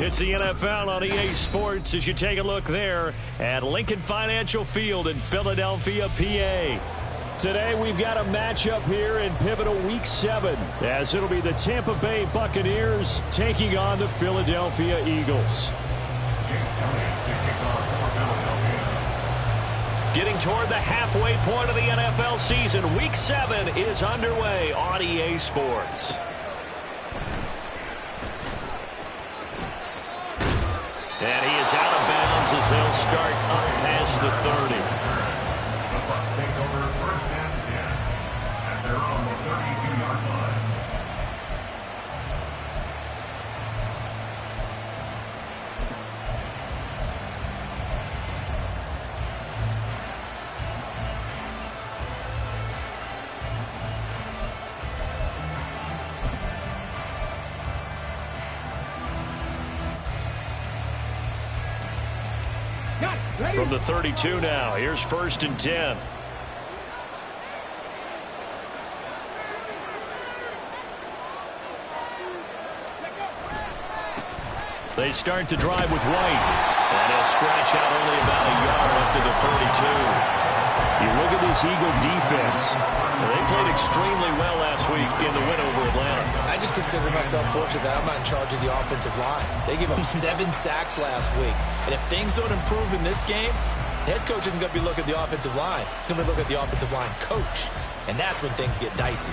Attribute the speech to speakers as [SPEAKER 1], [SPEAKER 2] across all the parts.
[SPEAKER 1] It's the NFL on EA Sports as you take a look there at Lincoln Financial Field in Philadelphia, PA. Today we've got a matchup here in pivotal Week 7 as it'll be the Tampa Bay Buccaneers taking on the Philadelphia Eagles. Getting toward the halfway point of the NFL season, Week 7 is underway on EA Sports. And he is out of bounds as they'll start up past the 30.
[SPEAKER 2] The Bucs take over first and 10 at their own 32-yard line.
[SPEAKER 1] From the 32 now, here's first and 10. They start to drive with White. And he'll scratch out only about a yard up to the 32. You look at this Eagle defense. They played extremely well last week in the win over Atlanta.
[SPEAKER 3] I just consider myself fortunate that I'm not in charge of the offensive line. They gave up 7 sacks last week. And if things don't improve in this game, the head coach isn't going to be looking at the offensive line. He's going to look at the offensive line coach. And that's when things get dicey.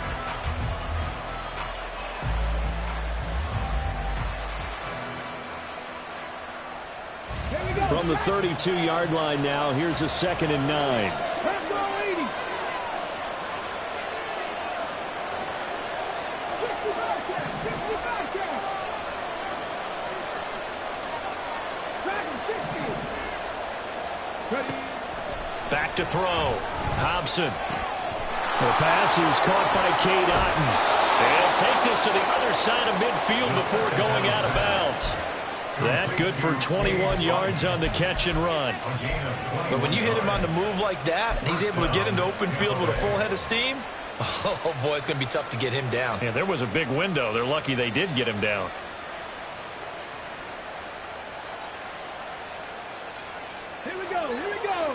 [SPEAKER 1] From the 32-yard line now, here's a 2nd and 9. Back to throw. Hobson. The pass is caught by Cade Otton. They'll take this to the other side of midfield before going out of bounds. That good for 21 yards on the catch and run.
[SPEAKER 3] But when you hit him on the move like that, and he's able to get into open field with a full head of steam, oh boy, it's going to be tough to get him down.
[SPEAKER 1] Yeah, there was a big window. They're lucky they did get him down.
[SPEAKER 4] Here we go, here we go.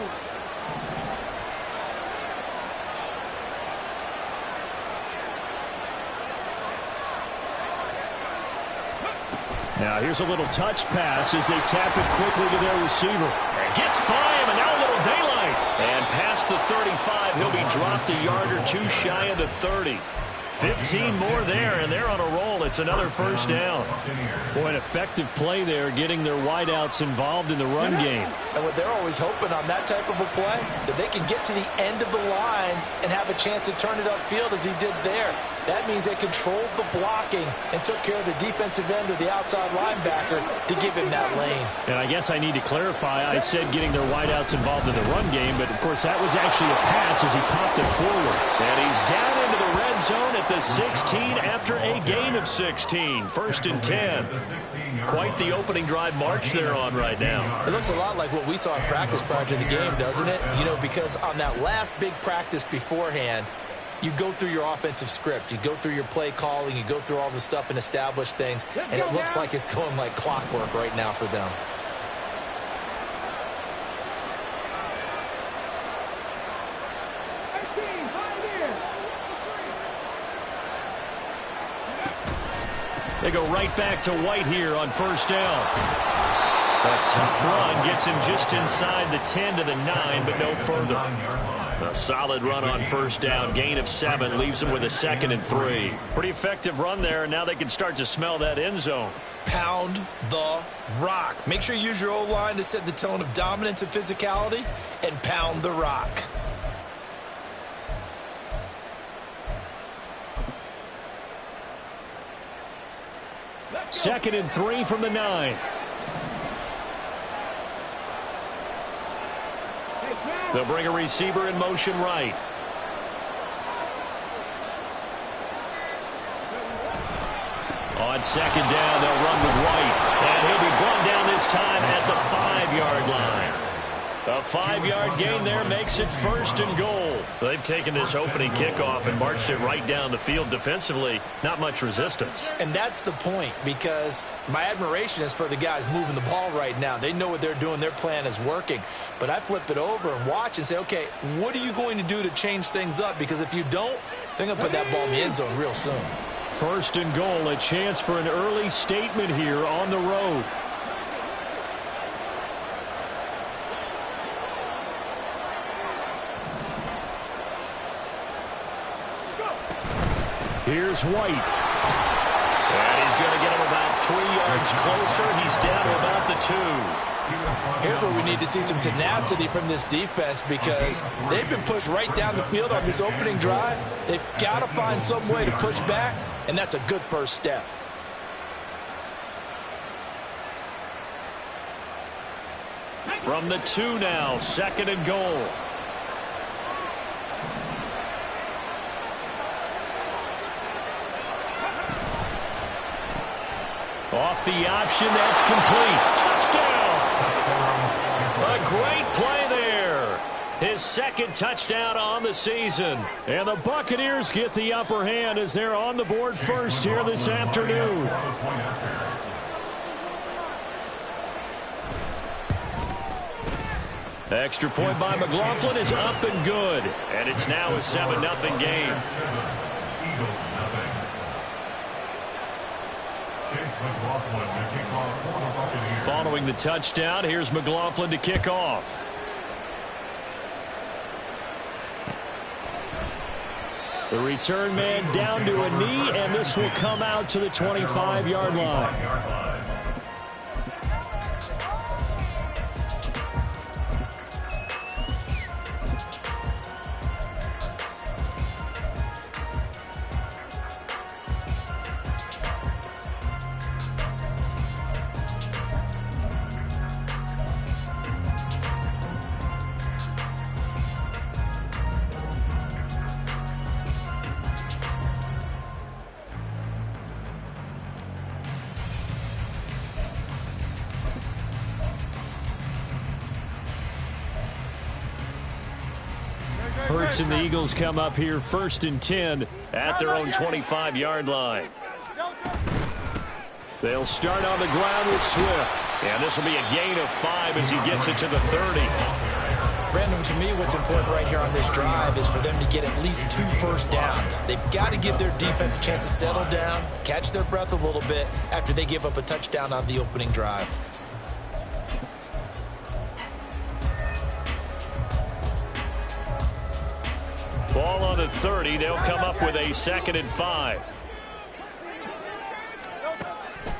[SPEAKER 1] Now here's a little touch pass as they tap it quickly to their receiver. And gets by him, and now a little daylight. And past the 35, he'll be dropped a yard or two shy of the 30. 15 more there, and they're on a roll. It's another first down. Boy, an effective play there, getting their wideouts involved in the run game.
[SPEAKER 3] And what they're always hoping on that type of a play, that they can get to the end of the line and have a chance to turn it upfield as he did there. That means they controlled the blocking and took care of the defensive end or the outside linebacker to give him that lane.
[SPEAKER 1] And I guess I need to clarify, I said getting their wideouts involved in the run game, but of course that was actually a pass as he popped it forward. And he's down into the red zone at the 16 after a gain of 16. First and 10. Quite the opening drive march they're on right now.
[SPEAKER 3] It looks a lot like what we saw in practice prior to the game, doesn't it? You know, because on that last big practice beforehand, you go through your offensive script. You go through your play calling. You go through all the stuff and establish things. And it looks like it's going like clockwork right now for them.
[SPEAKER 1] They go right back to White here on first down. A tough run gets him just inside the 10 to the 9, but no further. A solid run on first down. Gain of 7 leaves him with a 2nd and 3. Pretty effective run there, and now they can start to smell that end zone.
[SPEAKER 3] Pound the rock. Make sure you use your O-line to set the tone of dominance and physicality, and pound the rock.
[SPEAKER 1] Second and 3 from the 9. They'll bring a receiver in motion right. On second down, they'll run with White. And he'll be brought down this time at the 5-yard line. A 5-yard gain there makes it 1st and goal. They've taken this opening kickoff and marched it right down the field defensively. Not much resistance.
[SPEAKER 3] And that's the point, because my admiration is for the guys moving the ball right now. They know what they're doing. Their plan is working. But I flip it over and watch and say, okay, what are you going to do to change things up? Because if you don't, they're going to put that ball in the end zone real soon.
[SPEAKER 1] 1st and goal, a chance for an early statement here on the road. Here's White. And he's going to get him about 3 yards closer. He's down to about the 2.
[SPEAKER 3] Here's where we need to see some tenacity from this defense, because they've been pushed right down the field on this opening drive. They've got to find some way to push back, and that's a good first step.
[SPEAKER 1] From the 2 now, 2nd and goal. Off the option, that's complete. Touchdown! A great play there. His 2nd touchdown on the season. And the Buccaneers get the upper hand as they're on the board first here this afternoon. Extra point by McLaughlin is up and good. And it's now a 7-0 game. Following the touchdown, here's McLaughlin to kick off. The return man down to a knee, and this will come out to the 25-yard line. Hurts and the Eagles come up here 1st and 10 at their own 25-yard line. They'll start on the ground with Swift. And this will be a gain of 5 as he gets it to the 30.
[SPEAKER 3] Brandon, to me, what's important right here on this drive is for them to get at least 2 first downs. They've got to give their defense a chance to settle down, catch their breath a little bit after they give up a touchdown on the opening drive.
[SPEAKER 1] Ball on the 30. They'll come up with a 2nd and 5.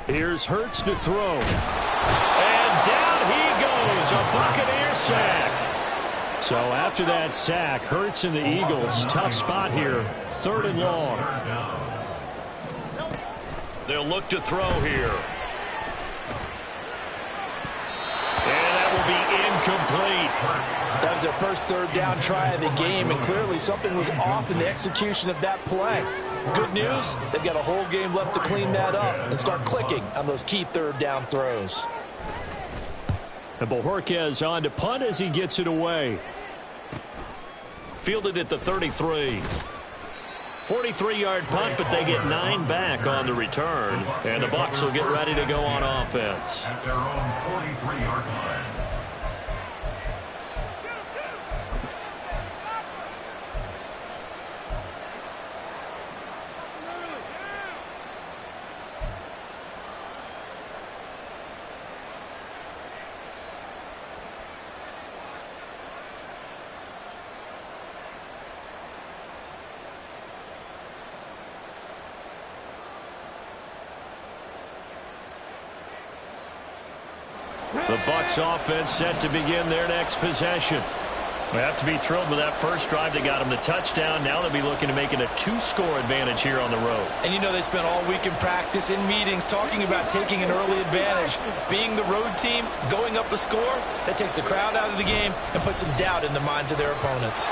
[SPEAKER 1] Here's Hurts to throw. And down he goes. A Buccaneer sack. So after that sack, Hurts and the Eagles, tough spot here. 3rd and long. They'll look to throw here. And that will be incomplete.
[SPEAKER 3] That was their first 3rd down try of the game, and clearly something was off in the execution of that play. Good news, they've got a whole game left to clean that up and start clicking on those key 3rd down throws.
[SPEAKER 1] And Bojorquez on to punt as he gets it away. Fielded at the 33. 43-yard punt, but they get 9 back on the return. And the Bucs will get ready to go on offense.
[SPEAKER 2] At their own 43-yard line.
[SPEAKER 1] The Bucs offense set to begin their next possession. They have to be thrilled with that first drive. They got them the touchdown. Now they'll be looking to make it a 2-score advantage here on the road.
[SPEAKER 3] And you know, they spent all week in practice, in meetings, talking about taking an early advantage. Being the road team, going up a score, that takes the crowd out of the game and puts some doubt in the minds of their opponents.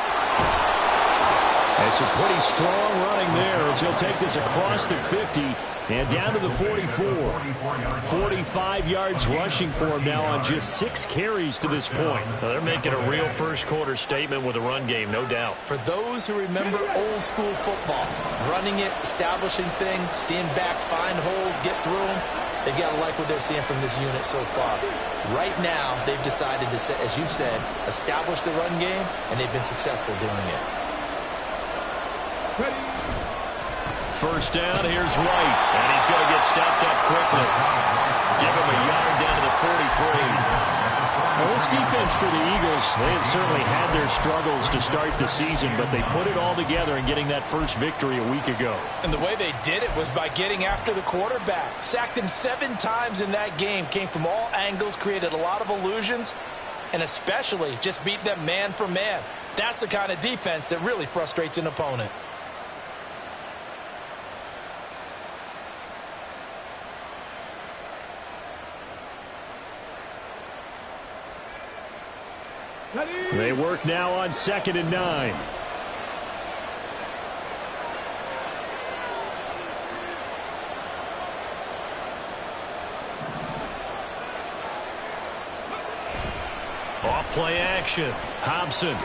[SPEAKER 1] And some pretty strong running there as he'll take this across the 50 and down to the 44. 45 yards rushing for him now on just 6 carries to this point.
[SPEAKER 5] Well, they're making a real first-quarter statement with a run game, no doubt.
[SPEAKER 3] For those who remember old-school football, running it, establishing things, seeing backs find holes, get through them, they've got to like what they're seeing from this unit so far. Right now, they've decided to, as you've said, establish the run game, and they've been successful doing it.
[SPEAKER 1] First down, here's White, and he's going to get stopped up quickly. Give him a yard down to the 43. Well, this defense for the Eagles, they had certainly had their struggles to start the season, but they put it all together and getting that first victory a week ago.
[SPEAKER 3] And the way they did it was by getting after the quarterback. Sacked him 7 times in that game. Came from all angles, created a lot of illusions, and especially just beat them man for man. That's the kind of defense that really frustrates an opponent.
[SPEAKER 1] They work now on 2nd and 9. Off play action. Hobson.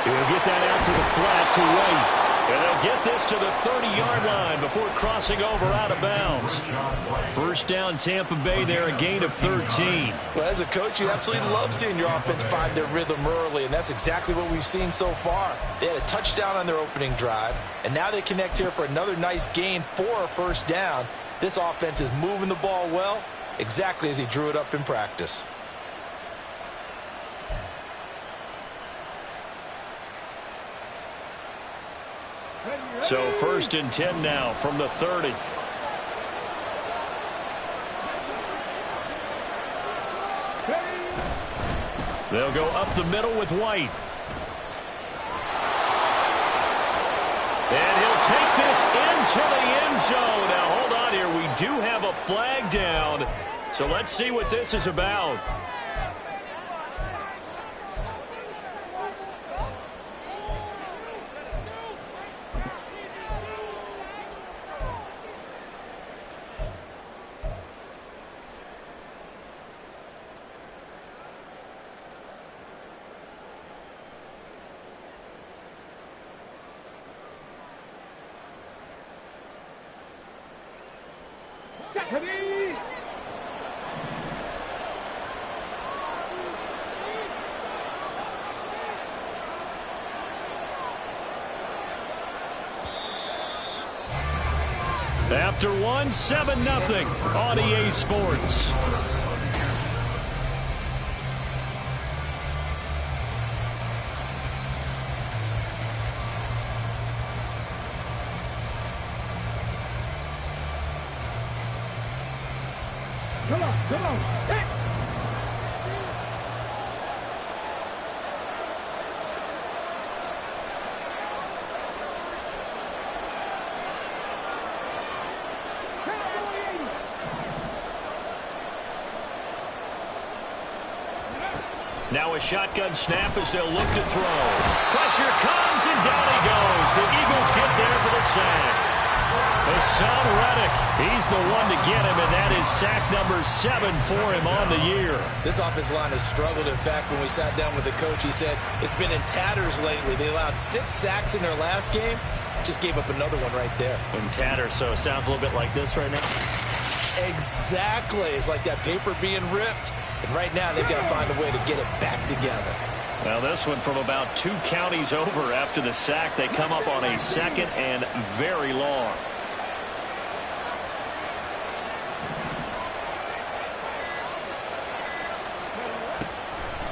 [SPEAKER 1] He'll get that out to the flat to White. And they'll get this to the 30-yard line before crossing over out of bounds. First down, Tampa Bay there, a gain of 13.
[SPEAKER 3] Well, as a coach, you absolutely love seeing your offense find their rhythm early, and that's exactly what we've seen so far. They had a touchdown on their opening drive, and now they connect here for another nice gain for a first down. This offense is moving the ball well, exactly as he drew it up in practice.
[SPEAKER 1] So 1st and 10 now from the 30. They'll go up the middle with White. And he'll take this into the end zone. Now hold on here. We do have a flag down. So let's see what this is about. After one, 7-0 on EA Sports.
[SPEAKER 4] Come on, come on. Hey.
[SPEAKER 1] Now a shotgun snap as they'll look to throw. Pressure comes, and down he goes. The Eagles get there for the sack. Hassan Reddick, he's the one to get him, and that is sack number 7 for him on the year.
[SPEAKER 3] This offensive line has struggled. In fact, when we sat down with the coach, he said it's been in tatters lately. They allowed 6 sacks in their last game. Just gave up another one right there.
[SPEAKER 1] In tatters, so it sounds a little bit like this right now.
[SPEAKER 3] Exactly. It's like that paper being ripped. And right now, they've got to find a way to get it back together.
[SPEAKER 1] Well, this one from about 2 counties over after the sack. They come up on a 2nd and very long.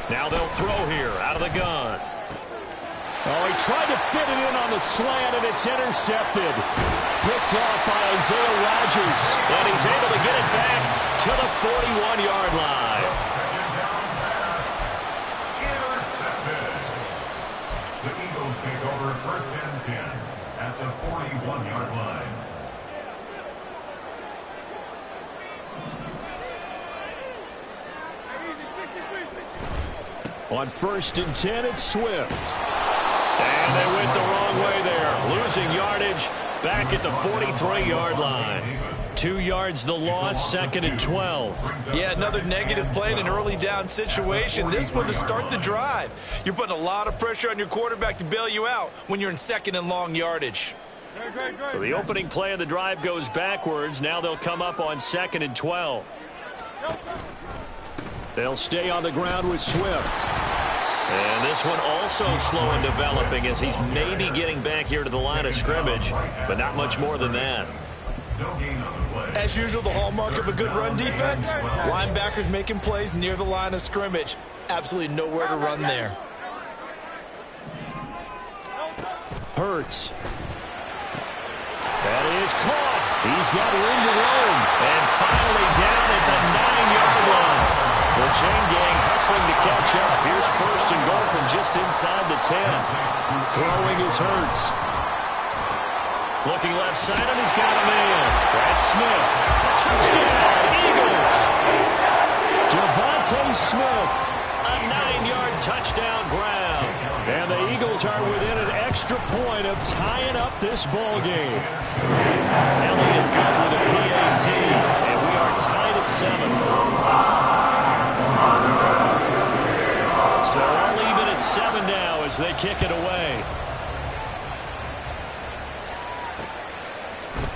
[SPEAKER 1] Now they'll throw here out of the gun. Oh, he tried to fit it in on the slant, and it's intercepted. Picked off by Isaiah Rodgers, and he's able to get it back to the 41-yard line.
[SPEAKER 2] Intercepted. The Eagles take over 1st and 10 at the 41-yard line.
[SPEAKER 1] On 1st and 10, it's Swift. And they went the wrong way there. Losing yardage back at the 43-yard line. 2 yards the loss, 2nd and 12.
[SPEAKER 3] Yeah, another negative play in an early down situation. This one to start the drive. You're putting a lot of pressure on your quarterback to bail you out when you're in 2nd and long yardage.
[SPEAKER 1] So the opening play of the drive goes backwards. Now they'll come up on 2nd and 12. They'll stay on the ground with Swift. And this one also slow in developing as he's maybe getting back here to the line of scrimmage, but not much more than that.
[SPEAKER 3] As usual, the hallmark of a good run defense, linebackers making plays near the line of scrimmage. Absolutely nowhere to run there.
[SPEAKER 1] Hurts. That is caught. He's got room to roam. And finally down at the 9-yard line. The chain gang hustling to catch up. Here's 1st and goal from just inside the 10. Throwing is Hurts. Looking left side, and he's got a man. Brad Smith. Touchdown, Eagles. Devontae Smith. A 9-yard touchdown grab. And the Eagles are within an extra point of tying up this ball game. Elliott good with a PAT. And we are tied at 7. So all even at 7 now as they kick it away.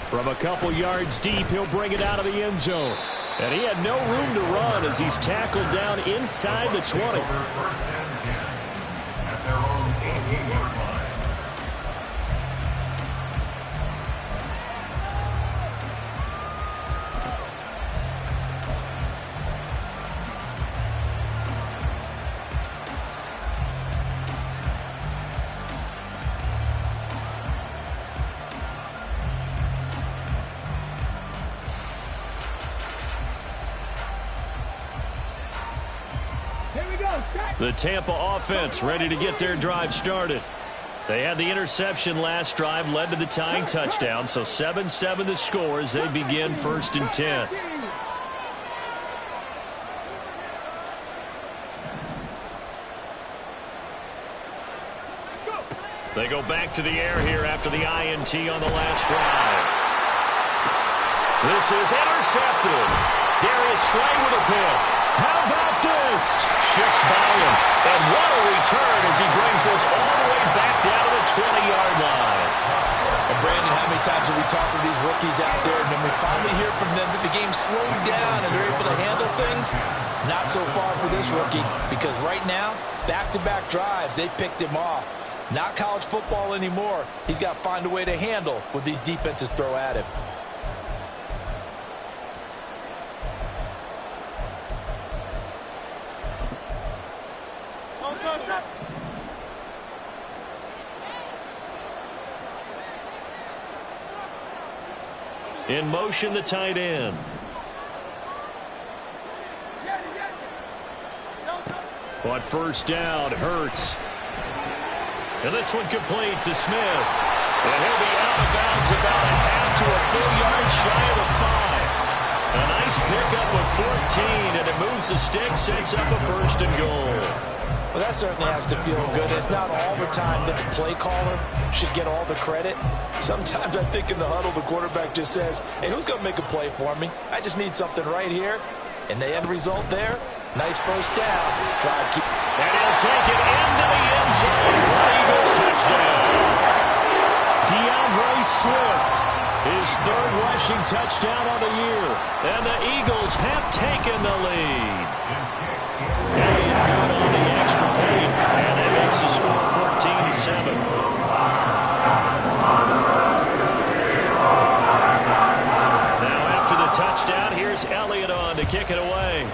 [SPEAKER 1] From a couple yards deep, he'll bring it out of the end zone. And he had no room to run as he's tackled down inside the 20.
[SPEAKER 2] At their own 18-yard line.
[SPEAKER 1] The Tampa offense ready to get their drive started. They had the interception last drive, led to the tying touchdown, so 7-7 the score as they begin 1st and 10. They go back to the air here after the INT on the last drive. This is intercepted. Darius Slay with a pick. How about this? Shifts by him. And what a return as he brings this all the way back down to the 20-yard line.
[SPEAKER 3] And Brandon, how many times have we talked with these rookies out there, and then we finally hear from them that the game slowed down and they're able to handle things? Not so far for this rookie, because right now, back-to-back drives, they picked him off. Not college football anymore. He's got to find a way to handle what these defenses throw at him.
[SPEAKER 1] In motion, the tight end. On 1st down, Hurts. And this one complete to Smith. And he'll be out of bounds about a half to a full yard shy of the 5. A nice pickup of 14, and it moves the stick, sets up a 1st and goal.
[SPEAKER 3] Well, that certainly has to feel good. It's not all the time that the play caller should get all the credit. Sometimes I think in the huddle, the quarterback just says, hey, who's going to make a play for me? I just need something right here. And the end result there, nice 1st down.
[SPEAKER 1] And he'll take it into the end zone for an Eagles touchdown. DeAndre Swift, his 3rd rushing touchdown on the year. And the Eagles have taken the lead. Elliott good on the extra point, and that makes the score 14-7. Now after the touchdown, here's Elliott on to kick it away.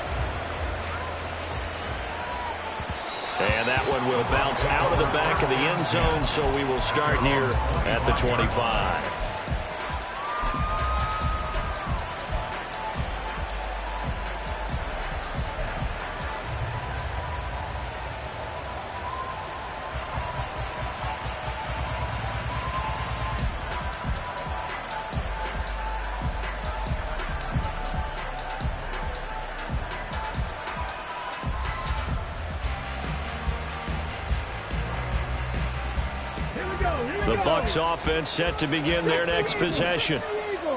[SPEAKER 1] And that one will bounce out of the back of the end zone, so we will start here at the 25. The Bucs offense set to begin their next possession.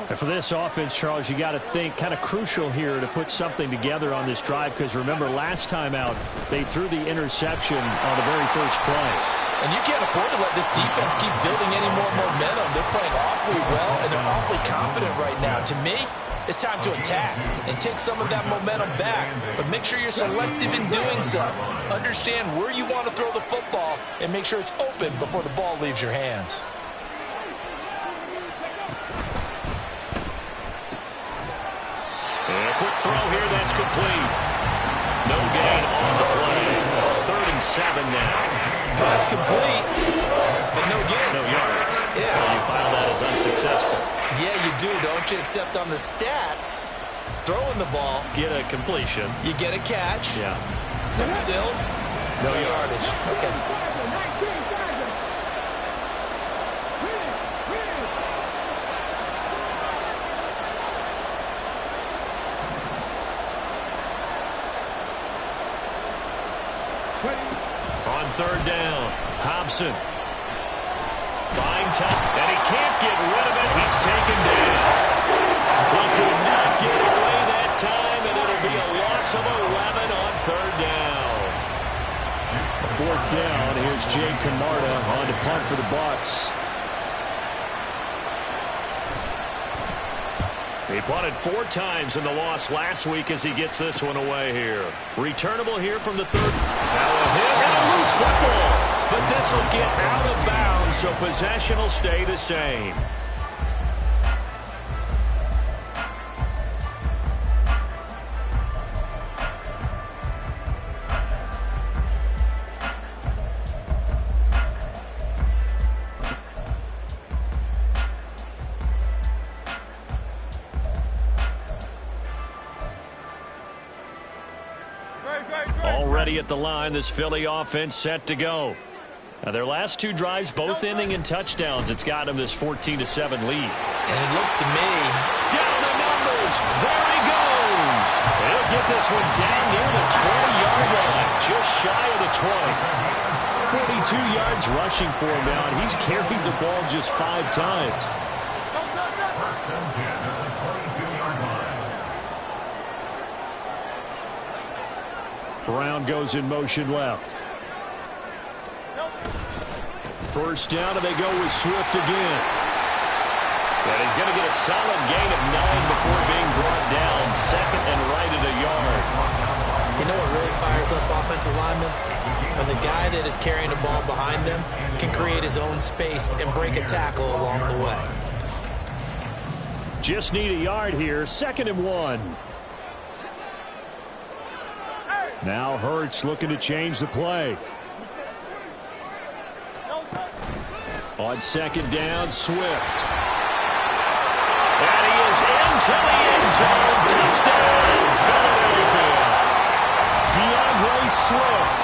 [SPEAKER 5] And for this offense, Charles, you got to think kind of crucial here to put something together on this drive, because remember last time out they threw the interception on the very first play.
[SPEAKER 3] And you can't afford to let this defense keep building any more momentum. They're playing awfully well, and they're awfully confident right now. To me, it's time to attack and take some of that momentum back, but make sure you're selective in doing so. Understand where you want to throw the football and make sure it's open before the ball leaves your hands.
[SPEAKER 1] And a quick throw here, that's complete. No gain on the play. 3rd and 7 now.
[SPEAKER 3] Pass complete, but no gain.
[SPEAKER 1] No yards.
[SPEAKER 3] Yeah.
[SPEAKER 1] Well, you file that as unsuccessful.
[SPEAKER 3] Yeah, you do, don't you? Except on the stats, throwing the ball,
[SPEAKER 1] Get a completion.
[SPEAKER 3] you get a catch,
[SPEAKER 1] Yeah.
[SPEAKER 3] but still, no yardage. Okay.
[SPEAKER 1] On 3rd down, Hobson. Buying time, and he can't get rid of it. He's taken down. He could not get away that time, and it'll be a loss of 11 on 3rd down.
[SPEAKER 5] 4th down. Here's Jay Camarda on to punt for the Bucs.
[SPEAKER 1] He punted 4 times in the loss last week as he gets this one away here. Returnable here from the 3rd. Now a hit and a loose football. But this will get out of bounds, so possession will stay the same. Already at the line, this Philly offense set to go. Now their last 2 drives, both ending in touchdowns. It's got them this 14-7 lead.
[SPEAKER 3] And it looks to me,
[SPEAKER 1] Down the numbers. There he goes. He'll get this one down near the 20-yard line, just shy of the 20.
[SPEAKER 5] 42 yards rushing for him now, and he's carried the ball just 5 times.
[SPEAKER 2] First and 10 at the 22-yard line.
[SPEAKER 5] Brown goes in motion left. 1st down, and they go with Swift again.
[SPEAKER 1] And he's going to get a solid gain of 9 before being brought down. 2nd and right at a yard.
[SPEAKER 3] you know what really fires up offensive linemen? When the guy that is carrying the ball behind them can create his own space and break a tackle along the way.
[SPEAKER 5] Just need a yard here. 2nd and 1. Now Hurts looking to change the play. On 2nd down, Swift.
[SPEAKER 1] And he is into the end zone. Touchdown, Philadelphia. DeAndre Swift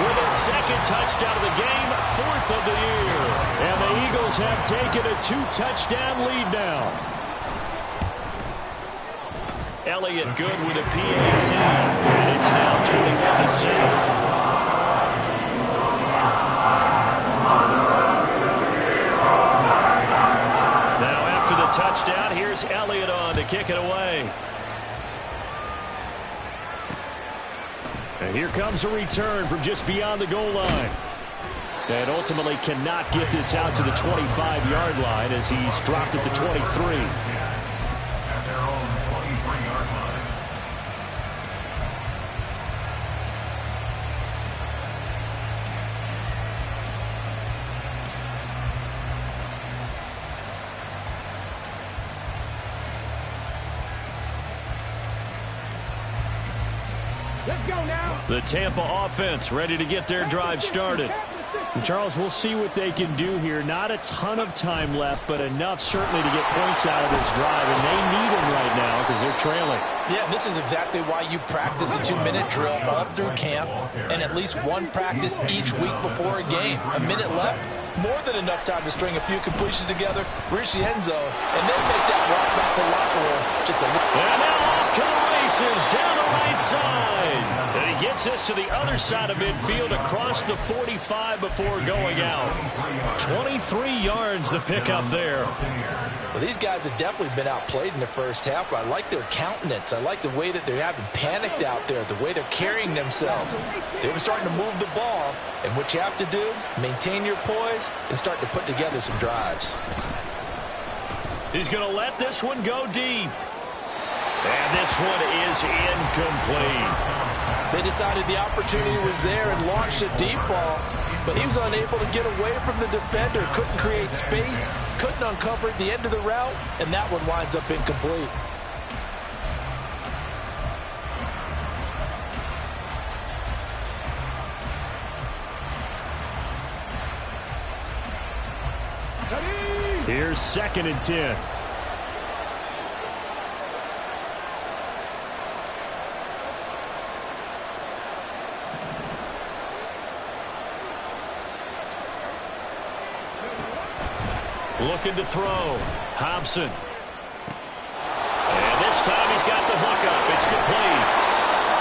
[SPEAKER 1] with his 2nd touchdown of the game, 4th of the year.
[SPEAKER 5] And the Eagles have taken a 2-touchdown lead now.
[SPEAKER 1] Elliott good with a PAT. And it's now 21-7. Touchdown. Here's Elliott on to kick it away.
[SPEAKER 5] And here comes a return from just beyond the goal line. And ultimately cannot get this out to the 25-yard line as he's dropped at the 23.
[SPEAKER 2] At their own 23-yard line.
[SPEAKER 5] The Tampa offense ready to get their drive started. And Charles, we'll see what they can do here. Not a ton of time left, but enough certainly to get points out of this drive, and they need them right now because they're trailing.
[SPEAKER 3] Yeah, and this is exactly why you practice a 2-minute drill all through camp and at least one practice each week before a game. A minute left, more than enough time to string a few completions together, reach the end zone, and then make that walk back to the locker room just a little.
[SPEAKER 1] And now off to the races down the right side. And he gets this to the other side of midfield across the 45 before going out. 23 yards the pickup there.
[SPEAKER 3] Well, these guys have definitely been outplayed in the first half, but I like their countenance. I like the way that they're having panicked out there, the way they're carrying themselves. They were starting to move the ball, and what you have to do, maintain your poise and start to put together some drives.
[SPEAKER 1] He's going to let this one go deep. And this one is incomplete.
[SPEAKER 3] They decided the opportunity was there and launched a deep ball, but he was unable to get away from the defender, couldn't create space, couldn't uncover the end of the route, and that one winds up incomplete.
[SPEAKER 5] Here's 2nd and 10.
[SPEAKER 1] Looking to throw. Hobson. And this time he's got the hookup. It's complete.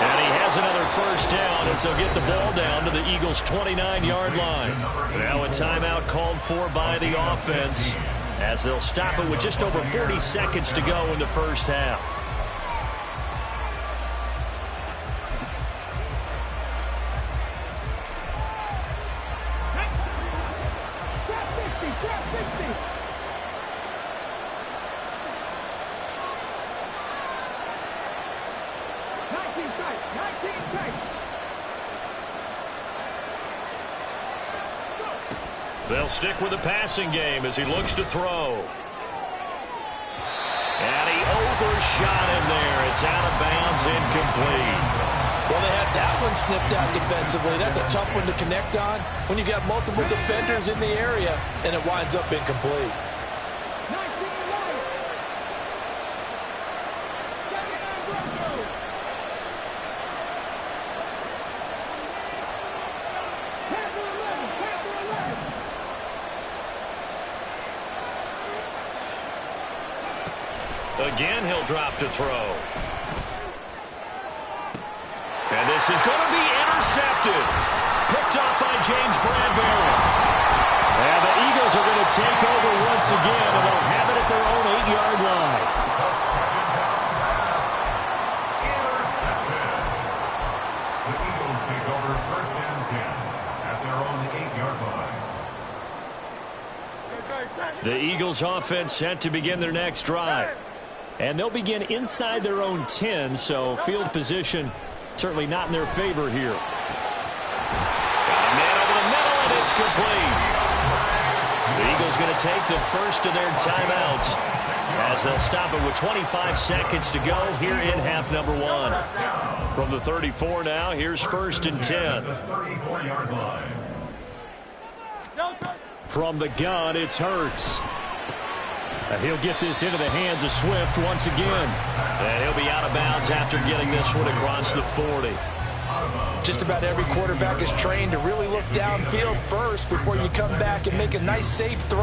[SPEAKER 1] And he has another first down as they'll get the ball down to the Eagles' 29-yard line. Now a timeout called for by the offense as they'll stop it with just over 40 seconds to go in the first half. They'll stick with the passing game as he looks to throw. And he overshot him there. It's out of bounds, incomplete.
[SPEAKER 3] Well, they had that one snipped out defensively. That's a tough one to connect on when you got multiple defenders in the area, and it winds up incomplete.
[SPEAKER 1] Again, he'll drop to throw. And this is going to be intercepted. Picked off by James Bradbury.
[SPEAKER 5] And the Eagles are going to take over once again, and they'll have it at their own 8-yard line.
[SPEAKER 2] The Eagles take over 1st and 10 at their own 8-yard line.
[SPEAKER 1] The Eagles offense set to begin their next drive.
[SPEAKER 5] And they'll begin inside their own 10, so field position certainly not in their favor here.
[SPEAKER 1] Got a man over the middle, and it's complete. The Eagles going to take the first of their timeouts as they'll stop it with 25 seconds to go here in half number 1. From the 34 now, here's 1st and 10.
[SPEAKER 5] From the gun, it's Hurts. And he'll get this into the hands of Swift once again.
[SPEAKER 1] And he'll be out of bounds after getting this one across the 40.
[SPEAKER 3] Just about every quarterback is trained to really look downfield first before you come back and make a nice, safe throw.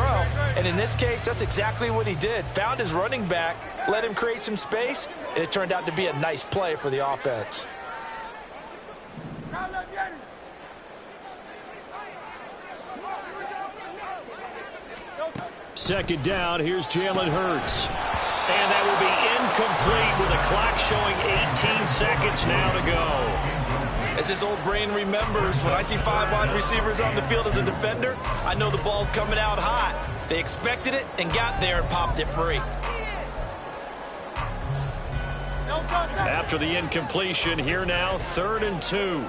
[SPEAKER 3] And in this case, that's exactly what he did. Found his running back, let him create some space, and it turned out to be a nice play for the offense.
[SPEAKER 5] Second down, here's Jalen Hurts.
[SPEAKER 1] And that will be incomplete with the clock showing 18 seconds now to go.
[SPEAKER 3] As his old brain remembers, when I see 5 wide receivers on the field as a defender, I know the ball's coming out hot. They expected it and got there and popped it free.
[SPEAKER 1] After the incompletion, here now, 3rd and 2.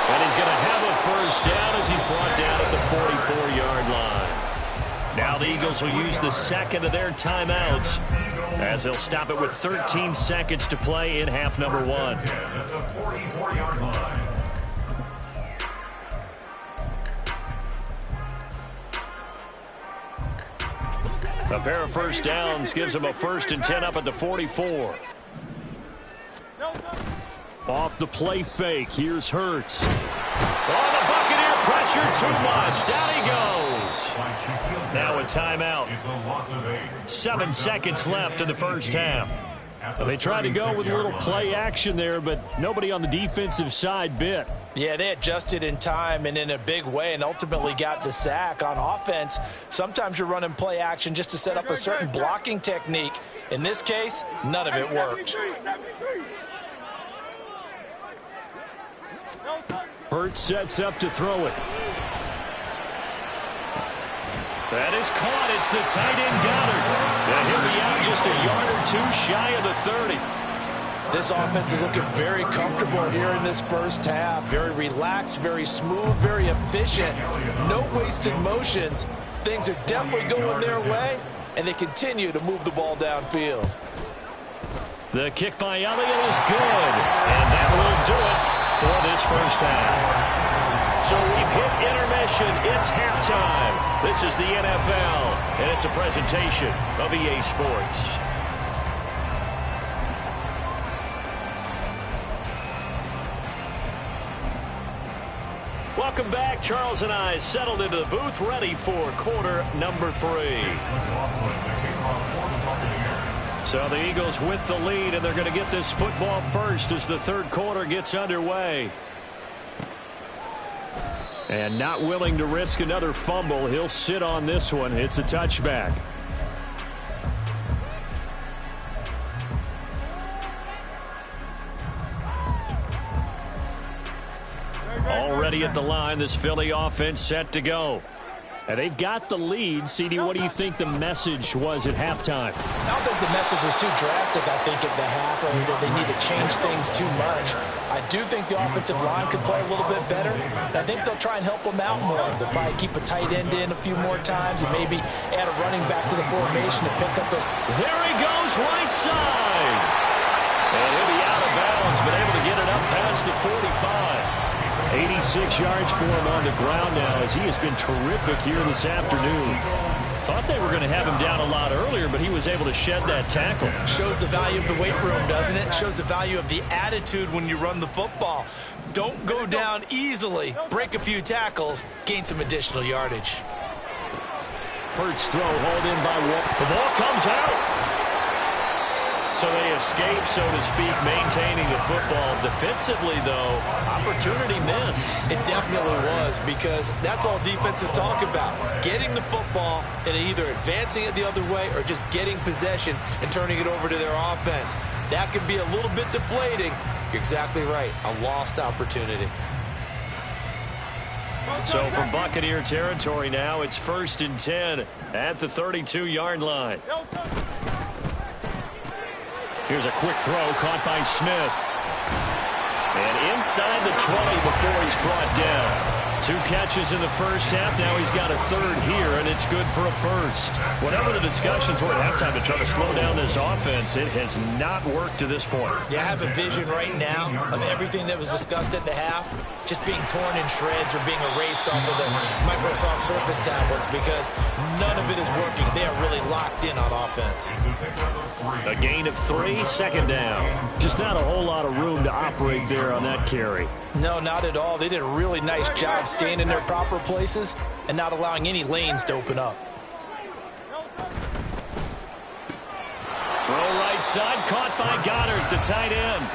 [SPEAKER 1] And he's going to have a first down as he's brought down at the 44-yard line. Now the Eagles will use the second of their timeouts as they'll stop it with 13 seconds to play in half number 1. A pair of first downs gives them a 1st and 10 up at the 44.
[SPEAKER 5] Off the play fake, here's Hurts.
[SPEAKER 1] Oh, the Buccaneer pressure too much. Down he goes. goes. Now a timeout. 7 seconds left in the first half.
[SPEAKER 5] Well, they tried to go with a little play action there, but nobody on the defensive side bit.
[SPEAKER 3] Yeah, they adjusted in time and in a big way and ultimately got the sack. On offense, sometimes you're running play action just to set up a certain blocking technique. In this case, none of it worked.
[SPEAKER 5] Hurts sets up to throw it.
[SPEAKER 1] That is caught. It's the tight end Goddard. And he'll be out just a yard or two shy of the 30.
[SPEAKER 3] This offense is looking very comfortable here in this first half. Very relaxed, very smooth, very efficient. No wasted motions. Things are definitely going their way, and they continue to move the ball downfield.
[SPEAKER 1] The kick by Elliott is good. And that will do it for this first half. So we've hit intermission. It's halftime. This is the NFL, and it's a presentation of EA Sports. Welcome back. Charles and I settled into the booth, ready for quarter number 3. So the Eagles with the lead, and they're going to get this football first as the third quarter gets underway. And not willing to risk another fumble. He'll sit on this one. It's a touchback. Already at the line, this Philly offense set to go. And they've got the lead. CD, what do you think the message was at halftime?
[SPEAKER 3] I don't think the message was too drastic, I think, at the half, or that they need to change things too much. I do think the offensive line could play a little bit better. I think they'll try and help them out more. They'll probably keep a tight end in a few more times and maybe add a running back to the formation to pick up those.
[SPEAKER 1] There he goes, right side. And he'll be out of bounds, but able to get it up past the 45.
[SPEAKER 5] 86 yards for him on the ground now as he has been terrific here this afternoon.
[SPEAKER 1] Thought they were going to have him down a lot earlier, but he was able to shed that tackle.
[SPEAKER 3] Shows the value of the weight room, doesn't it? Shows the value of the attitude when you run the football. Don't go down easily. Break a few tackles. Gain some additional yardage.
[SPEAKER 1] Hurts throw hauled in by Wolf. The ball comes out. So they escape, so to speak, maintaining the football. Defensively, though, opportunity miss.
[SPEAKER 3] It definitely was, because that's all defenses talk about. Getting the football and either advancing it the other way or just getting possession and turning it over to their offense. That can be a little bit deflating. You're exactly right. A lost opportunity.
[SPEAKER 1] So from Buccaneer territory now, it's 1st and 10 at the 32-yard line. Here's a quick throw caught by Smith. And inside the 20 before he's brought down. 2 catches in the first half. Now he's got a third here, and it's good for a first. Whatever the discussions were at halftime to try to slow down this offense, it has not worked to this point.
[SPEAKER 3] Yeah, I have a vision right now of everything that was discussed at the half just being torn in shreds or being erased off of the Microsoft Surface tablets, because none of it is working. They are really locked in on offense.
[SPEAKER 1] A gain of 3, second down.
[SPEAKER 5] Just not a whole lot of room to operate there on that carry.
[SPEAKER 3] No, not at all. They did a really nice job staying in their proper places and not allowing any lanes to open up.
[SPEAKER 1] Throw right side, caught by Goddard, the tight end.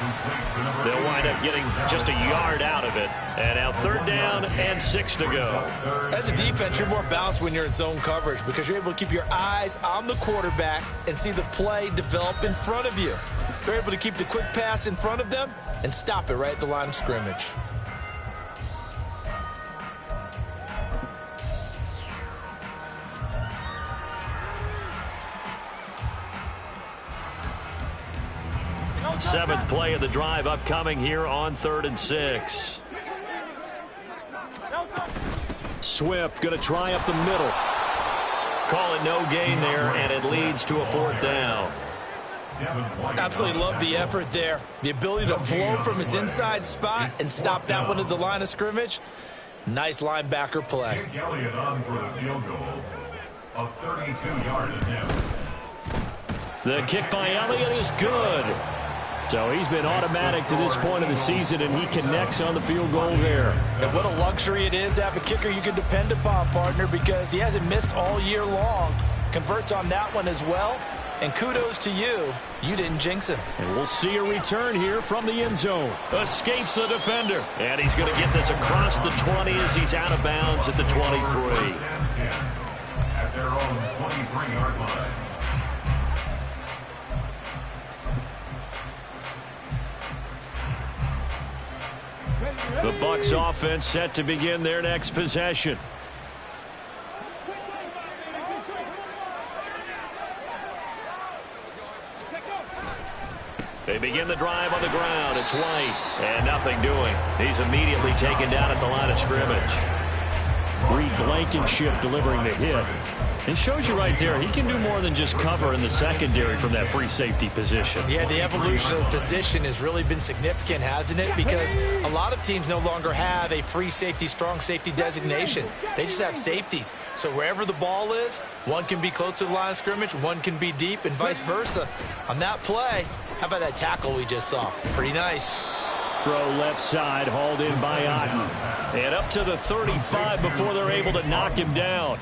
[SPEAKER 1] They'll wind up getting just a yard out of it. And now 3rd down and 6 to go.
[SPEAKER 3] As a defense, you're more balanced when you're in zone coverage because you're able to keep your eyes on the quarterback and see the play develop in front of you. They're able to keep the quick pass in front of them and stop it right at the line of scrimmage.
[SPEAKER 1] Seventh play of the drive upcoming here on 3rd and 6.
[SPEAKER 5] Swift going to try up the middle.
[SPEAKER 1] Call it no gain there, and it leads to a 4th down.
[SPEAKER 3] Absolutely love the effort there. The ability to flow from his inside spot and stop that one at the line of scrimmage. Nice linebacker play.
[SPEAKER 2] Elliott on for the field goal. A 32-yard attempt.
[SPEAKER 1] The kick by Elliott is good.
[SPEAKER 5] So he's been automatic to this point of the season, and he connects on the field goal there.
[SPEAKER 3] And what a luxury it is to have a kicker you can depend upon, partner, because he hasn't missed all year long. Converts on that one as well. And kudos to you. You didn't jinx him.
[SPEAKER 5] And we'll see a return here from the end zone. Escapes the defender. And he's going to get this across the 20 as he's out of bounds at the 23.
[SPEAKER 2] At their own 23-yard line.
[SPEAKER 5] The Bucs offense set to begin their next possession. They begin the drive on the ground. It's White. And nothing doing. He's immediately taken down at the line of scrimmage. Reed Blankenship delivering the hit. It shows you right there, he can do more than just cover in the secondary from that free safety position.
[SPEAKER 3] Yeah, the evolution of the position has really been significant, hasn't it? Because a lot of teams no longer have a free safety, strong safety designation. They just have safeties. So wherever the ball is, one can be close to the line of scrimmage, one can be deep, and vice versa. On that play, how about that tackle we just saw? Pretty nice.
[SPEAKER 5] Throw left side, hauled in by Otten. And up to the 35 before they're able to knock him down.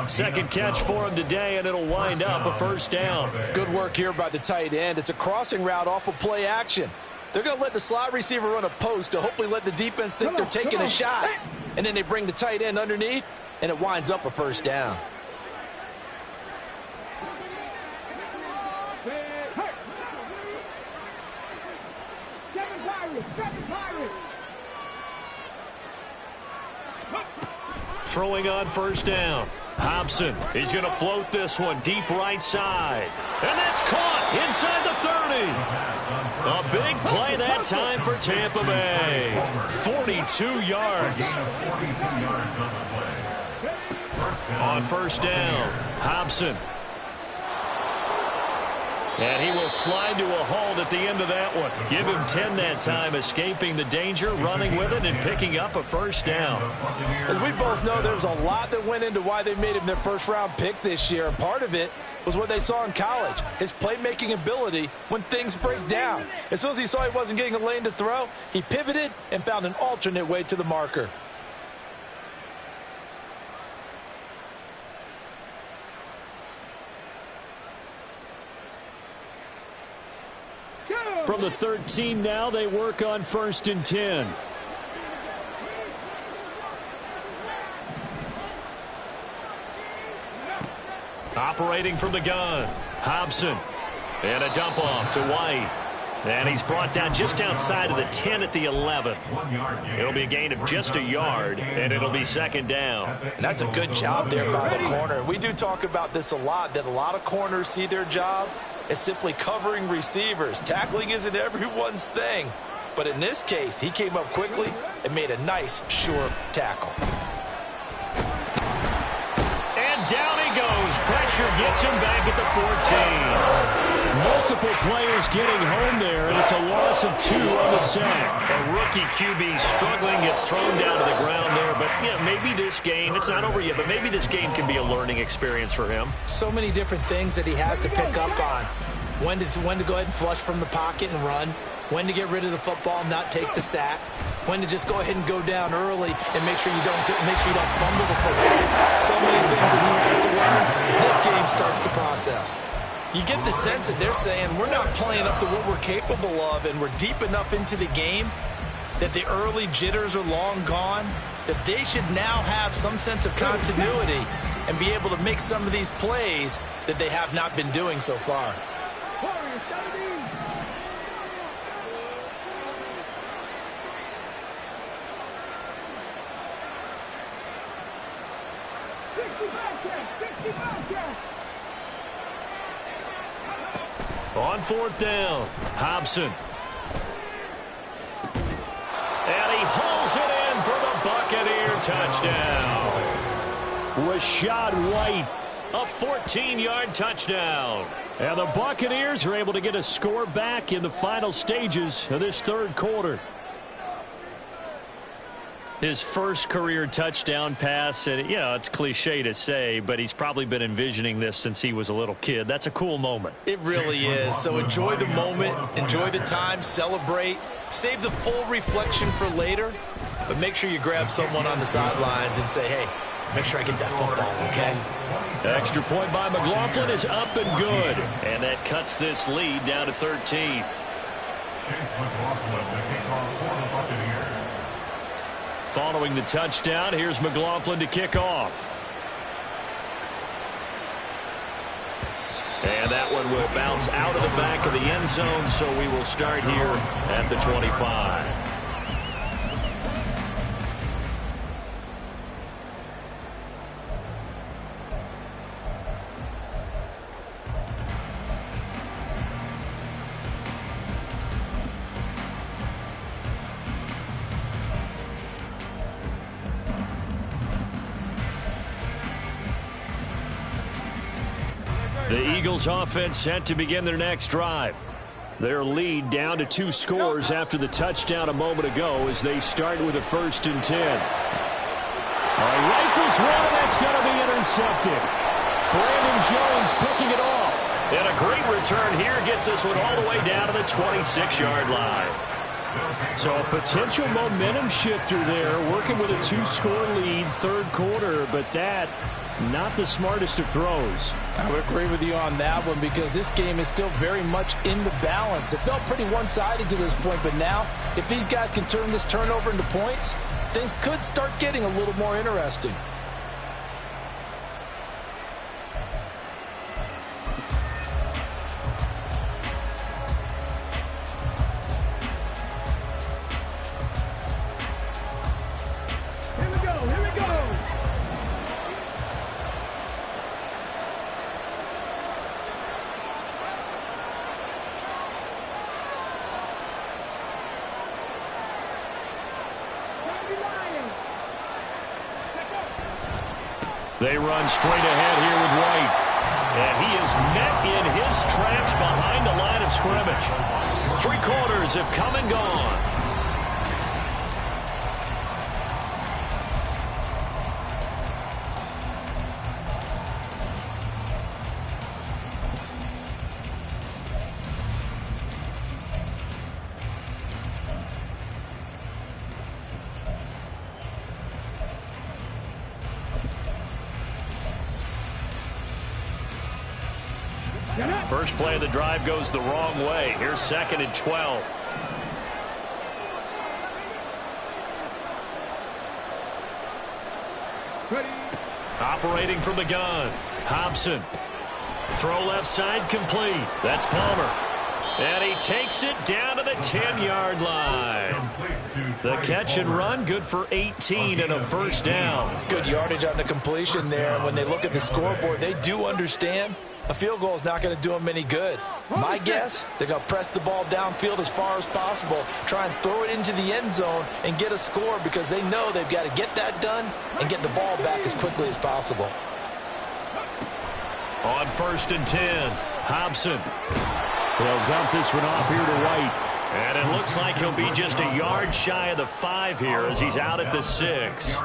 [SPEAKER 5] Second catch for him today, and it'll wind up a first down.
[SPEAKER 6] Good work here by the tight end. It's a crossing route off of play action. They're going to let the slot receiver run a post to hopefully let the defense think they're taking a shot. And then they bring the tight end underneath, and it winds up a first down.
[SPEAKER 5] Throwing on first down. Hobson, he's going to float this one deep right side. And that's caught inside the 30. A big play that time for Tampa Bay. 42 yards. On first down, Hobson. And he will slide to a halt at the end of that one. Give him 10 that time, escaping the danger, running with it, and picking up a first down.
[SPEAKER 6] As we both know, there's a lot that went into why they made him their first-round pick this year. And part of it was what they saw in college, his playmaking ability when things break down. As soon as he saw he wasn't getting a lane to throw, he pivoted and found an alternate way to the marker.
[SPEAKER 5] From the 13 now, they work on 1st and 10. Operating from the gun, Hobson. And a dump off to White. And he's brought down just outside of the 10 at the 11. It'll be a gain of just a yard, and it'll be second down.
[SPEAKER 3] And that's a good job there by the corner. We do talk about this a lot, that a lot of corners see their job as simply covering receivers. Tackling isn't everyone's thing. But in this case, he came up quickly and made a nice, sure tackle.
[SPEAKER 5] And down he goes. Pressure gets him back at the 14. Multiple players getting home there, and it's a loss of 2 on the sack. A rookie QB struggling, gets thrown down to the ground there. But, yeah, maybe this game, it's not over yet, but maybe this game can be a learning experience for him.
[SPEAKER 3] So many different things that he has to pick up on. When to go ahead and flush from the pocket and run. When to get rid of the football and not take the sack. When to just go ahead and go down early and make sure you don't fumble the football. So many things that he has to learn. This game starts the process. You get the sense that they're saying we're not playing up to what we're capable of, and we're deep enough into the game that the early jitters are long gone, that they should now have some sense of continuity and be able to make some of these plays that they have not been doing so far.
[SPEAKER 5] On 4th down, Hobson. And he hauls it in for the Buccaneer touchdown. Rachaad White, a 14-yard touchdown. And the Buccaneers are able to get a score back in the final stages of this third quarter. His first career touchdown pass, and it's cliche to say, but he's probably been envisioning this since he was a little kid. That's a cool moment.
[SPEAKER 3] It really is. So enjoy the moment, enjoy the time, celebrate, save the full reflection for later, but make sure you grab someone on the sidelines and say, hey, make sure I get that football, okay?
[SPEAKER 5] Extra point by McLaughlin is up and good, and that cuts this lead down to 13.
[SPEAKER 2] Chase McLaughlin, the kickoff for the Buccaneers.
[SPEAKER 5] Following the touchdown, here's McLaughlin to kick off. And that one will bounce out of the back of the end zone, so we will start here at the 25. The Eagles offense set to begin their next drive. Their lead down to 2 scores after the touchdown a moment ago as they start with a 1st and 10. All right, rifles one, that's going to be intercepted. Brandon Jones picking it off. And a great return here gets this one all the way down to the 26-yard line. So a potential momentum shifter there, working with a 2-score lead, 3rd quarter, but that not the smartest of throws.
[SPEAKER 6] I would agree with you on that one because this game is still very much in the balance. It felt pretty one-sided to this point, but now if these guys can turn this turnover into points, things could start getting a little more interesting.
[SPEAKER 5] They run straight ahead here with White. And he is met in his tracks behind the line of scrimmage. 3 quarters have come and gone. First play of the drive goes the wrong way. Here's 2nd and 12. Operating from the gun. Hobson. Throw left side complete. That's Palmer. And he takes it down to the 10-yard line. The catch and run, good for 18 and a 1st down.
[SPEAKER 6] Good yardage on the completion there. And when they look at the scoreboard, they do understand a field goal is not going to do them any good. My guess, they're going to press the ball downfield as far as possible, try and throw it into the end zone and get a score because they know they've got to get that done and get the ball back as quickly as possible.
[SPEAKER 5] On 1st and 10, Hobson. They'll dump this one off here to White. And it looks like he'll be just a yard shy of the 5 here as he's out at the 6.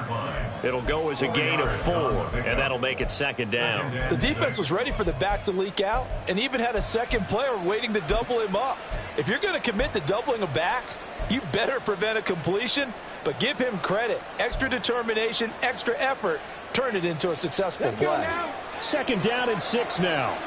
[SPEAKER 5] It'll go as a gain of 4, and that'll make it 2nd down.
[SPEAKER 6] The defense was ready for the back to leak out and even had a second player waiting to double him up. If you're going to commit to doubling a back, you better prevent a completion, but give him credit. Extra determination, extra effort, turn it into a successful play.
[SPEAKER 5] 2nd down and 6 now.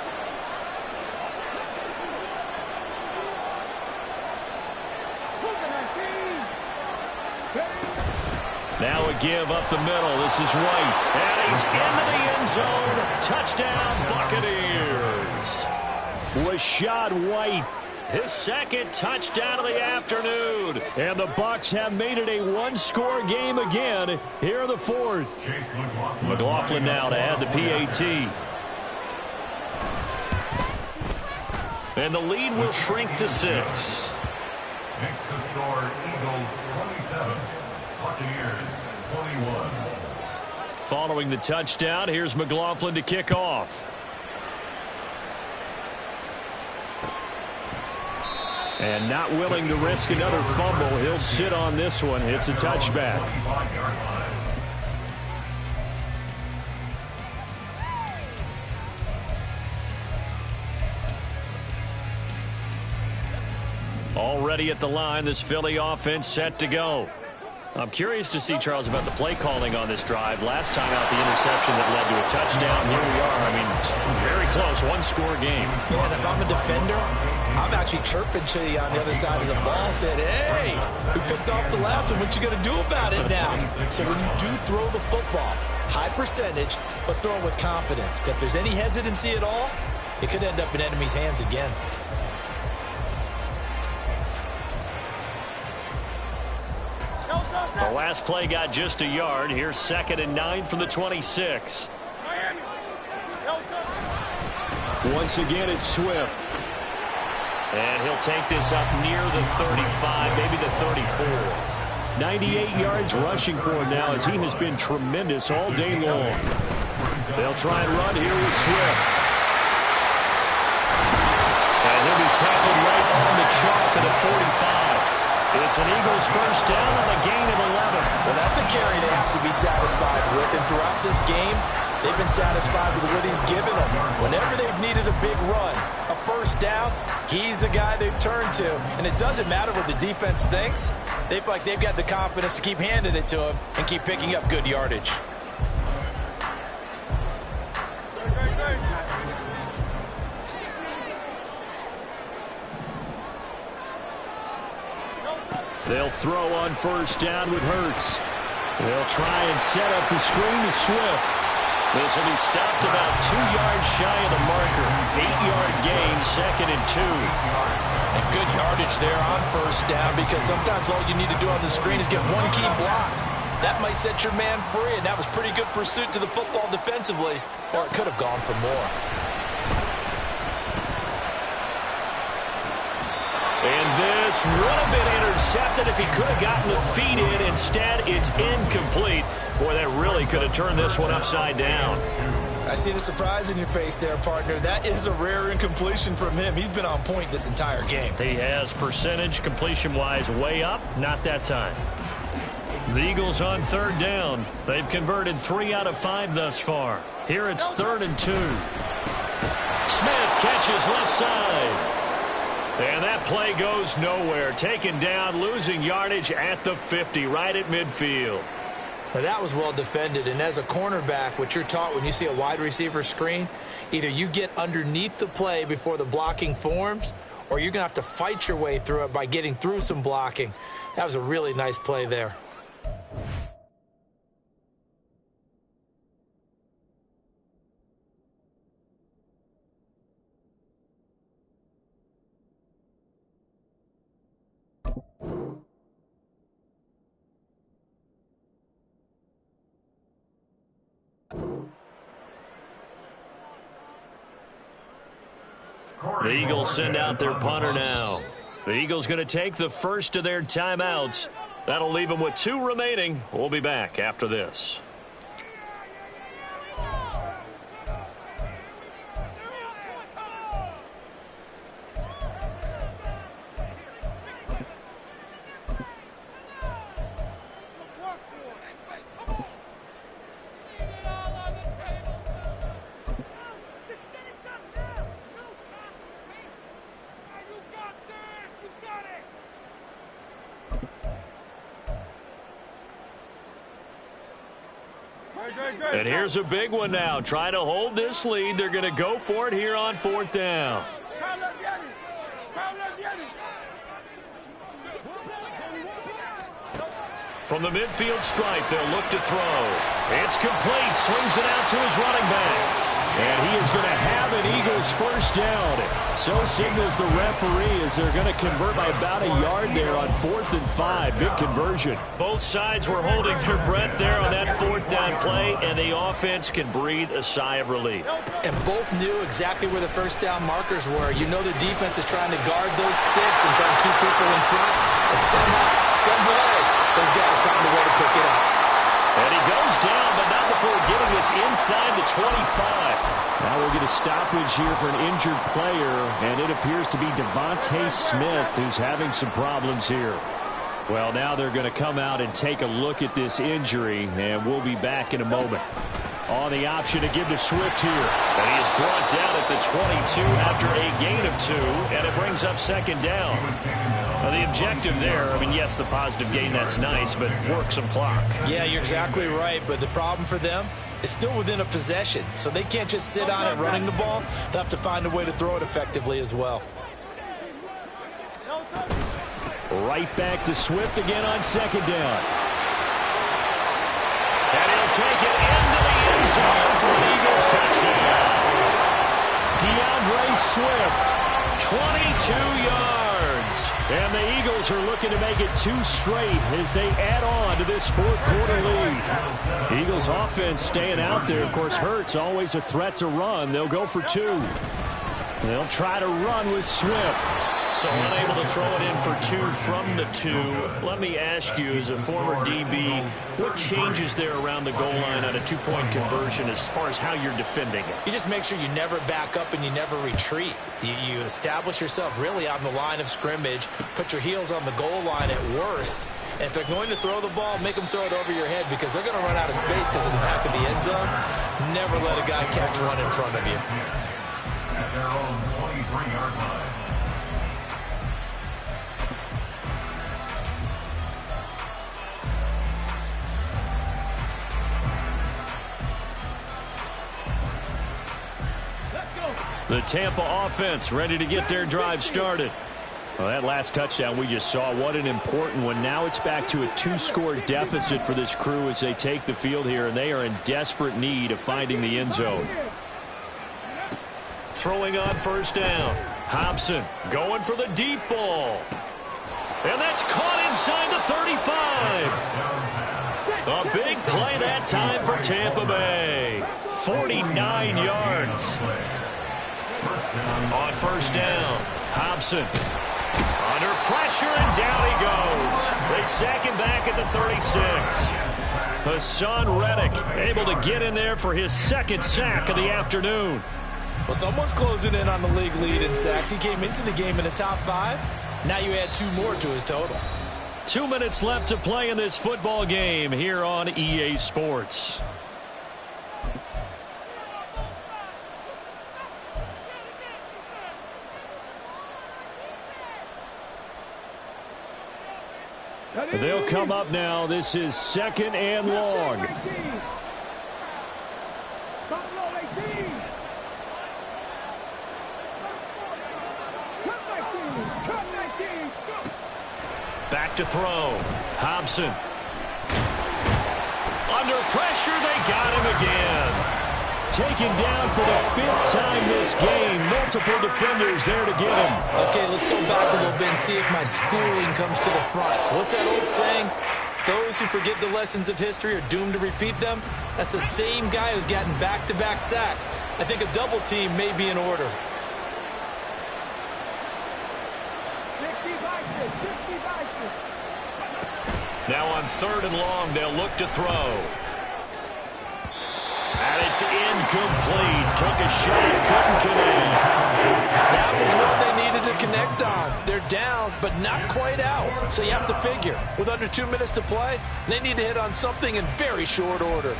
[SPEAKER 5] Now a give up the middle. This is White. And he's into the end zone. Touchdown, Buccaneers. Rashad White, his 2nd touchdown of the afternoon. And the Bucs have made it a 1-score game again here in the 4th. McLaughlin now to add the PAT. And the lead will shrink to 6.
[SPEAKER 2] Makes the score Eagles 27. Buccaneers 21.
[SPEAKER 5] Following the touchdown, here's McLaughlin to kick off. And not willing to risk another fumble. He'll sit on this one. It's a touchback. Already at the line, this Philly offense set to go. I'm curious to see, Charles, about the play calling on this drive. Last time out, the interception that led to a touchdown. Here we are. I mean, it's very close, one-score game.
[SPEAKER 3] Yeah, and if I'm a defender, I'm actually chirping to you on the other side of the ball and saying, hey, we picked off the last one. What you going to do about it now? So when you do throw the football, high percentage, but throw it with confidence. If there's any hesitancy at all, it could end up in enemy's hands again.
[SPEAKER 5] The last play got just a yard. Here's 2nd and 9 from the 26. Once again, it's Swift. And he'll take this up near the 35, maybe the 34. 98 yards rushing for him now as he has been tremendous all day long. They'll try and run here with Swift. And he'll be tackled right on the chalk at the 45. It's an Eagles first down on a gain of 11.
[SPEAKER 3] Well, that's a carry they have to be satisfied with. And throughout this game, they've been satisfied with what he's given them. Whenever they've needed a big run, a first down, he's the guy they've turned to. And it doesn't matter what the defense thinks. They feel like they've got the confidence to keep handing it to him and keep picking up good yardage.
[SPEAKER 5] They'll throw on first down with Hurts. They'll try and set up the screen to Swift. This will be stopped about 2 yards shy of the marker. 8-yard gain, 2nd and 2.
[SPEAKER 6] And good yardage there on first down because sometimes all you need to do on the screen is get one key block. That might set your man free, and that was pretty good pursuit to the football defensively, or it could have gone for more.
[SPEAKER 5] And this would have been intercepted if he could have gotten the feet in. Instead, it's incomplete. Boy, that really could have turned this one upside down.
[SPEAKER 3] I see the surprise in your face there, partner. That is a rare incompletion from him. He's been on point this entire game.
[SPEAKER 5] He has percentage completion-wise way up. Not that time. The Eagles on 3rd down. They've converted 3 out of 5 thus far. Here it's 3rd and 2. Smith catches left side. And that play goes nowhere. Taken down, losing yardage at the 50, right at midfield.
[SPEAKER 3] Now that was well defended, and as a cornerback, what you're taught when you see a wide receiver screen, either you get underneath the play before the blocking forms, or you're going to have to fight your way through it by getting through some blocking. That was a really nice play there.
[SPEAKER 5] The Eagles send out their punter now. The Eagles going to take the first of their timeouts. That'll leave them with 2 remaining. We'll be back after this. And here's a big one now. Trying to hold this lead. They're going to go for it here on 4th down. From the midfield stripe, they'll look to throw. It's complete. Swings it out to his running back. And he is going to have an Eagles first down. So signals the referee as they're going to convert by about a yard there on 4th and 5. Big conversion. Both sides were holding their breath there on that 4th down play, and the offense can breathe a sigh of relief.
[SPEAKER 3] And both knew exactly where the first down markers were. You know the defense is trying to guard those sticks and trying to keep people in front. And somehow, some way, those guys found a way to pick it up.
[SPEAKER 5] And he goes down, but not before getting this inside the 25. Now we'll get a stoppage here for an injured player, and it appears to be Devontae Smith who's having some problems here. Well, now they're going to come out and take a look at this injury, and we'll be back in a moment. On the option to give to Swift here.
[SPEAKER 1] And he is brought down at the 22 after a gain of 2, and it brings up second down. Now, the objective there, I mean, yes, the positive gain, that's nice, but work some clock.
[SPEAKER 3] Yeah, you're exactly right, but the problem for them is still within a possession, so they can't just sit on it running the ball. They'll have to find a way to throw it effectively as well.
[SPEAKER 5] Right back to Swift again on second down.
[SPEAKER 1] And he'll take it into the end zone for an Eagles touchdown.
[SPEAKER 5] DeAndre Swift, 22 yards. And the Eagles are looking to make it 2 straight as they add on to this fourth quarter lead. Eagles offense staying out there. Of course, Hurts always a threat to run. They'll go for 2. They'll try to run with Swift.
[SPEAKER 1] So unable to throw it in for 2 from the 2. Let me ask you, as a former DB, what changes there around the goal line on a 2-point conversion as far as how you're defending it?
[SPEAKER 3] You just make sure you never back up and you never retreat. You establish yourself really on the line of scrimmage, put your heels on the goal line at worst, and if they're going to throw the ball, make them throw it over your head because they're going to run out of space because of the back of the end zone. Never let a guy catch one in front of you.
[SPEAKER 2] At their own 23-yard line.
[SPEAKER 5] The Tampa offense ready to get their drive started. Well, that last touchdown we just saw, what an important one. Now it's back to a 2-score deficit for this crew as they take the field here, and they are in desperate need of finding the end zone.
[SPEAKER 1] Throwing on first down. Hobson going for the deep ball. And that's caught inside the 35. A big play that time for Tampa Bay. 49 yards. On first down, Hobson under pressure, and down he goes. They sack him back at the 36. Hassan Reddick able to get in there for his second sack of the afternoon.
[SPEAKER 3] Well, someone's closing in on the league lead in sacks. He came into the game in the top 5. Now you add 2 more to his total.
[SPEAKER 5] 2 minutes left to play in this football game here on EA Sports. They'll come up now. This is 2nd and long.
[SPEAKER 1] Back to throw. Hobson. Under pressure, they got him again.
[SPEAKER 5] Taken down for the 5th time this game. Multiple defenders there to get him.
[SPEAKER 3] Okay, let's go back a little bit and see if my schooling comes to the front. What's that old saying? Those who forget the lessons of history are doomed to repeat them. That's the same guy who's gotten back-to-back sacks. I think a double team may be in order.
[SPEAKER 1] Now on 3rd and long, they'll look to throw. And it's incomplete. Took a shot, couldn't connect.
[SPEAKER 6] That was what they needed to connect on. They're down, but not quite out. So you have to figure, with under 2 minutes to play, they need to hit on something in very short order.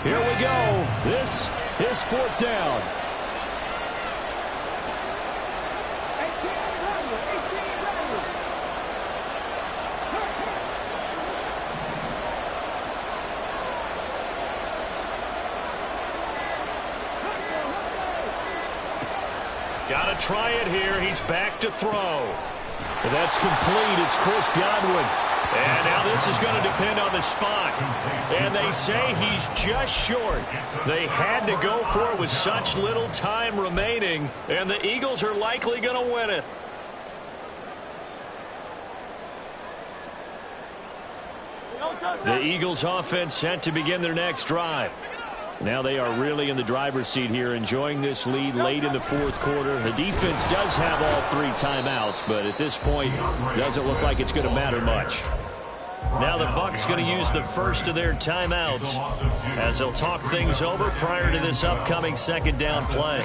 [SPEAKER 5] Here we go. This is 4th down.
[SPEAKER 1] Got to try it here. He's back to throw.
[SPEAKER 5] And that's complete. It's Chris Godwin.
[SPEAKER 1] And now this is going to depend on the spot. And they say he's just short. They had to go for it with such little time remaining. And the Eagles are likely going to win it.
[SPEAKER 5] The Eagles offense set to begin their next drive. Now they are really in the driver's seat here, enjoying this lead late in the fourth quarter. The defense does have all 3 timeouts, but at this point, doesn't look like it's going to matter much.
[SPEAKER 1] Now the Bucs going to use the first of their timeouts as they'll talk things over prior to this upcoming second down play.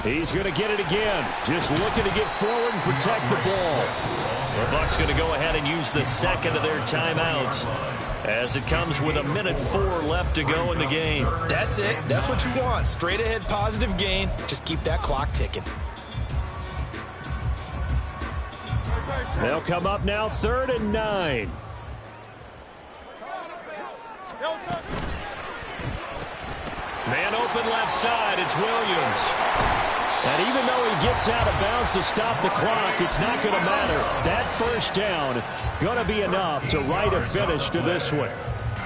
[SPEAKER 5] He's going to get it again. Just looking to get forward and protect the ball.
[SPEAKER 1] The Bucs going to go ahead and use the second of their timeouts as it comes with 1:04 left to go in the game.
[SPEAKER 3] That's it. That's what you want. Straight ahead positive gain. Just keep that clock ticking.
[SPEAKER 5] They'll come up now 3rd and 9.
[SPEAKER 1] Man open left side. It's Williams.
[SPEAKER 5] And even though he gets out of bounds to stop the clock, it's not going to matter. That first down going to be enough to write a finish to this one.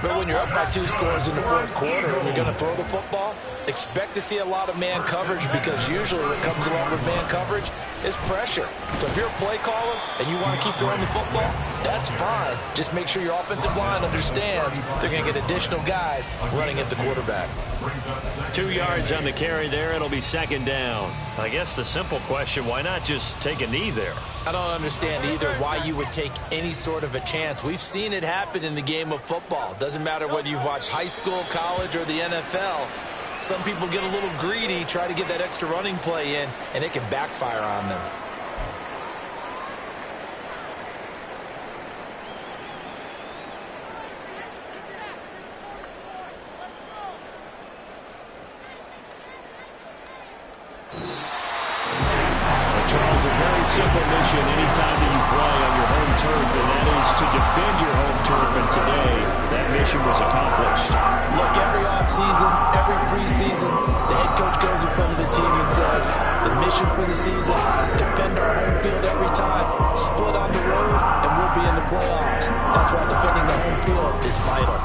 [SPEAKER 6] But when you're up by 2 scores in the fourth quarter and you're going to throw the football, expect to see a lot of man coverage, because usually what comes along with man coverage is pressure. So if you're a play caller and you want to keep throwing the football, that's fine. Just make sure your offensive line understands they're going to get additional guys running at the quarterback.
[SPEAKER 1] 2 yards on the carry there. It'll be second down. I guess the simple question, why not just take a knee there?
[SPEAKER 3] I don't understand either why you would take any sort of a chance. We've seen it happen in the game of football. Doesn't matter whether you've watched high school, college, or the NFL. Some people get a little greedy, try to get that extra running play in, and it can backfire on them.
[SPEAKER 5] Charles, a very simple mission anytime that you play on your home turf, and that is to defend your home turf. And today, that mission was accomplished.
[SPEAKER 6] Look, every offseason, every preseason, the head coach goes in front of the team and says, the mission for the season, defend our home field every time, split on the road, and we'll be in the playoffs. That's why defending the home field is vital.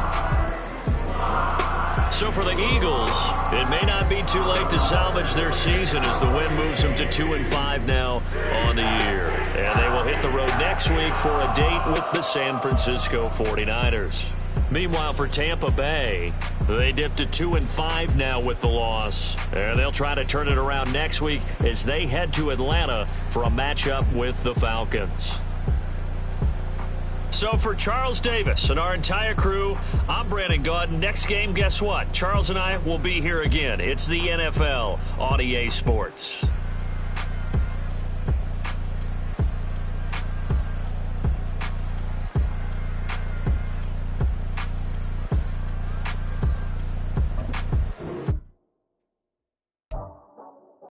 [SPEAKER 1] So for the Eagles, it may not be too late to salvage their season as the win moves them to 2-5 now on the year. And they will hit the road next week for a date with the San Francisco 49ers. Meanwhile, for Tampa Bay, they dipped to 2-5 now with the loss. And they'll try to turn it around next week as they head to Atlanta for a matchup with the Falcons. So for Charles Davis and our entire crew, I'm Brandon Gaudin. Next game, guess what? Charles and I will be here again. It's the NFL on EA Sports.